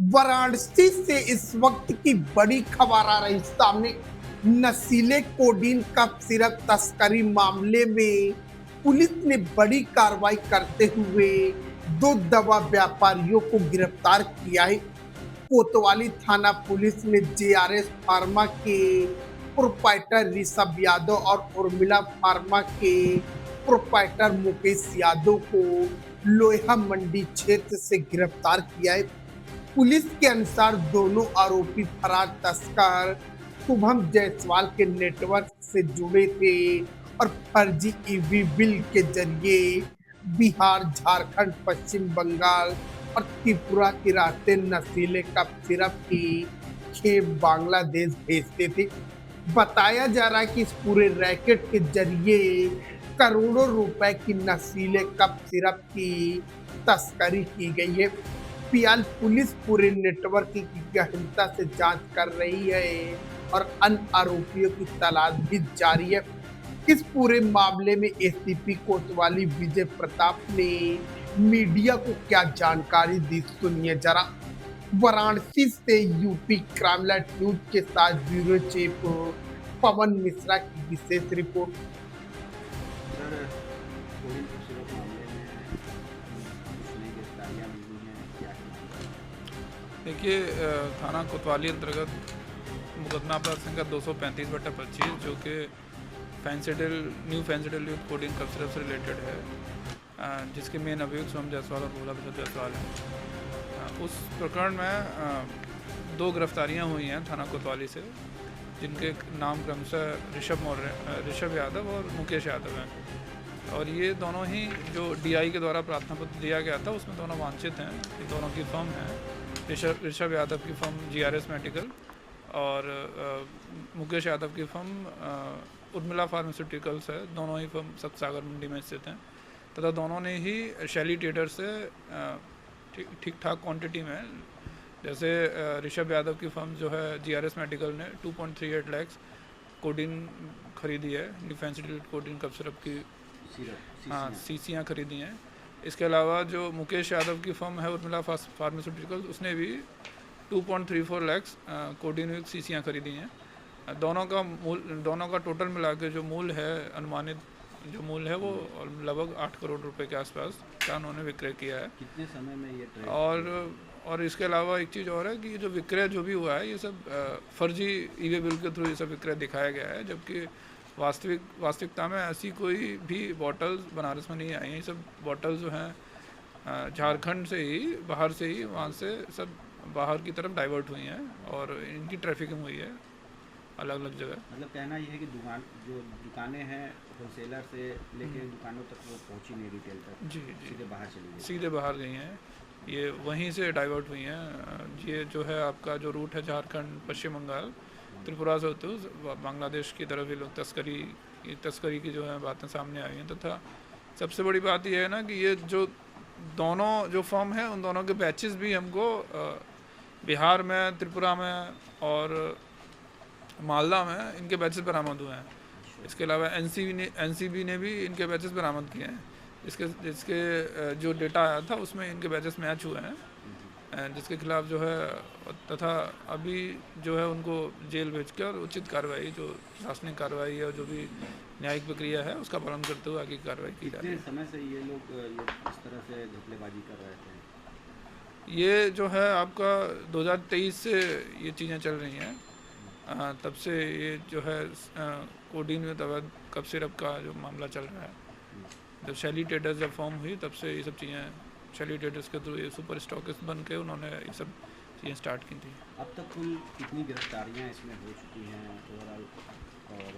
वाराणसी से इस वक्त की बड़ी खबर आ रही सामने। नशीले कोडीन का सिरप तस्करी मामले में पुलिस ने बड़ी कार्रवाई करते हुए दो दवा व्यापारियों को गिरफ्तार किया है। कोतवाली थाना पुलिस ने जेआरएस फार्मा के प्रोप्राइटर ऋषभ यादव और उर्मिला फार्मा के प्रोप्राइटर मुकेश यादव को लोहा मंडी क्षेत्र से गिरफ्तार किया है। पुलिस के अनुसार दोनों आरोपी फरार तस्कर शुभम जायसवाल के नेटवर्क से जुड़े थे और फर्जी ईवी बिल के जरिए बिहार, झारखंड, पश्चिम बंगाल और त्रिपुरा के रास्ते नशीले कप सिरप की खेप बांग्लादेश भेजते थे। बताया जा रहा है कि इस पूरे रैकेट के जरिए करोड़ों रुपए की नशीले कप सिरप की तस्करी की गई है। फिलहाल पुलिस पूरे नेटवर्क की गहनता से जांच कर रही है और अन्य आरोपियों की तलाश भी जारी है। इस पूरे मामले में एसीपी कोतवाली विजय प्रताप ने मीडिया को क्या जानकारी दी, सुनिए जरा। वाराणसी से यूपी क्राइमलाइट न्यूज के साथ ब्यूरो चीफ पवन मिश्रा की विशेष रिपोर्ट। सर, कोडिन खूबसूरत मामले में कुछ नई गिरफ्तारियाँ मिली हैं, क्या है? देखिए, थाना कोतवाली अंतर्गत मुकदमा अपराध संख्या 235/25 जो कि न्यू फैंसिडल यूथ कोडिंग कप सिरप से रिलेटेड है, जिसके मेन अभियुक्त सोम जायसवाल और भोला प्रसाद जायसवाल हैं। उस प्रकरण में दो गिरफ्तारियां हुई हैं थाना कोतवाली से, जिनके नाम क्रमशः ऋषभ यादव और मुकेश यादव हैं। और ये दोनों ही जो डीआई के द्वारा प्रार्थना पत्र दिया गया था उसमें दोनों वांछित हैं। ये दोनों की फर्म है। ऋषभ यादव की फर्म जीआरएस मेडिकल और मुकेश यादव की फर्म उर्मिला फार्मास्यूटिकल्स है। दोनों ही फर्म सतसागर मंडी में स्थित हैं तथा दोनों ने ही शैली ट्रेडर से ठीक ठाक क्वांटिटी में, जैसे ऋषभ यादव की फर्म जो है जीआरएस मेडिकल ने 2.38 लाख कोडिन खरीदी है, डिफेंसिडिल कोडिन कप सिरप की सीसियाँ खरीदी हैं। इसके अलावा जो मुकेश यादव की फर्म है उर्मिला फार्मास्यूटिकल्स, उसने भी 2.34 लाख कोडिन सीसियाँ खरीदी हैं। दोनों का टोटल मिला के जो मूल्य है, अनुमानित जो मूल्य है वो लगभग 8 करोड़ रुपए के आसपास का उन्होंने विक्रय किया है। कितने समय में ये ट्रेड और इसके अलावा एक चीज़ और है कि जो विक्रय जो भी हुआ है ये सब फर्जी ईवे बिल के थ्रू ये सब विक्रय दिखाया गया है, जबकि वास्तविकता में ऐसी कोई भी बॉटल्स बनारस में नहीं आई हैं। ये सब बॉटल्स जो हैं झारखंड से ही, बाहर से ही, वहाँ से सब बाहर की तरफ डाइवर्ट हुई हैं और इनकी ट्रैफिकिंग हुई है अलग अलग जगह। मतलब कहना ये है कि दुकानें हैं होलसेलर से लेके दुकानों तक वो पहुंची नहीं, रिटेल तक जी सीधे बाहर चली गई, सीधे बाहर गई हैं। ये वहीं से डाइवर्ट हुई हैं। ये जो है आपका जो रूट है झारखंड, पश्चिम बंगाल, त्रिपुरा से होते हुए बांग्लादेश की तरफ ये लोग तस्करी की जो है बातें सामने आई हैं। तथा सबसे बड़ी बात यह है ना कि ये जो दोनों जो फर्म है उन दोनों के बैचेस भी हमको बिहार में, त्रिपुरा में और मालदा में इनके बैचेस बरामद हुए हैं। इसके अलावा एनसीबी ने भी इनके बैचेस बरामद किए हैं। जिसके जो डेटा आया था उसमें इनके बैचेस मैच हुए हैं, जिसके खिलाफ जो है तथा अभी जो है उनको जेल भेज के और उचित कार्रवाई, जो प्रशासनिक कार्रवाई है और जो भी न्यायिक प्रक्रिया है उसका पालन करते हुए आगे की कार्रवाई की जा रही है। कितने समय से ये लोग इस तरह से घपलेबाजी कर रहे थे? ये जो है आपका 2023 से ये चीज़ें चल रही हैं। तब से ये जो है कोडीन में अवैध कप सिरप का जो मामला चल रहा है। जब शैली ट्रेडर्स जब फॉर्म हुई तब से ये सब चीज़ें शैली ट्रेडर्स के थ्रू ये सुपर स्टॉकिस्ट बन के उन्होंने ये सब चीज़ें स्टार्ट की थी। अब तक कुल कितनी गिरफ्तारियां इसमें हो चुकी हैं ओवरऑल, और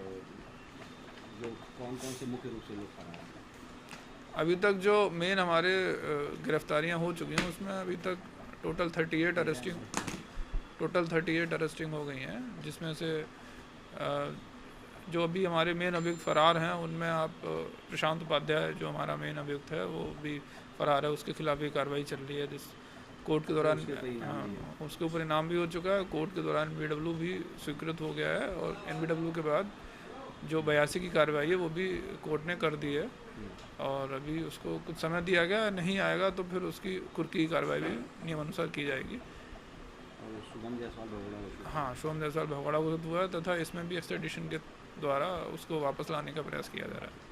जो कौन कौन से मुख्य रूप से लोग फरार हैं? अभी तक जो मेन हमारे गिरफ्तारियां हो चुकी हैं उसमें अभी तक टोटल 38 अरेस्टिंग हो गई हैं, जिसमें से जो अभी हमारे मेन अभियुक्त फरार हैं उनमें आप प्रशांत उपाध्याय जो हमारा मेन अभियुक्त है वो भी फरार है। उसके खिलाफ भी कार्रवाई चल रही है, जिस कोर्ट के दौरान उसके ऊपर इनाम भी हो चुका है। कोर्ट के दौरान NBW भी स्वीकृत हो गया है और NBW के बाद जो 82 की कार्रवाई है वो भी कोर्ट ने कर दी है और अभी उसको कुछ समय दिया गया, नहीं आएगा तो फिर उसकी कुर्की की कार्रवाई भी नियमानुसार की जाएगी। और शुभम जायसवाल भगोड़ा घोषित। हाँ, सोम जायसवाल भगोड़ा घोषित हुआ है तथा इसमें भी एक्स्ट्रेडिशन के द्वारा उसको वापस लाने का प्रयास किया जा रहा है।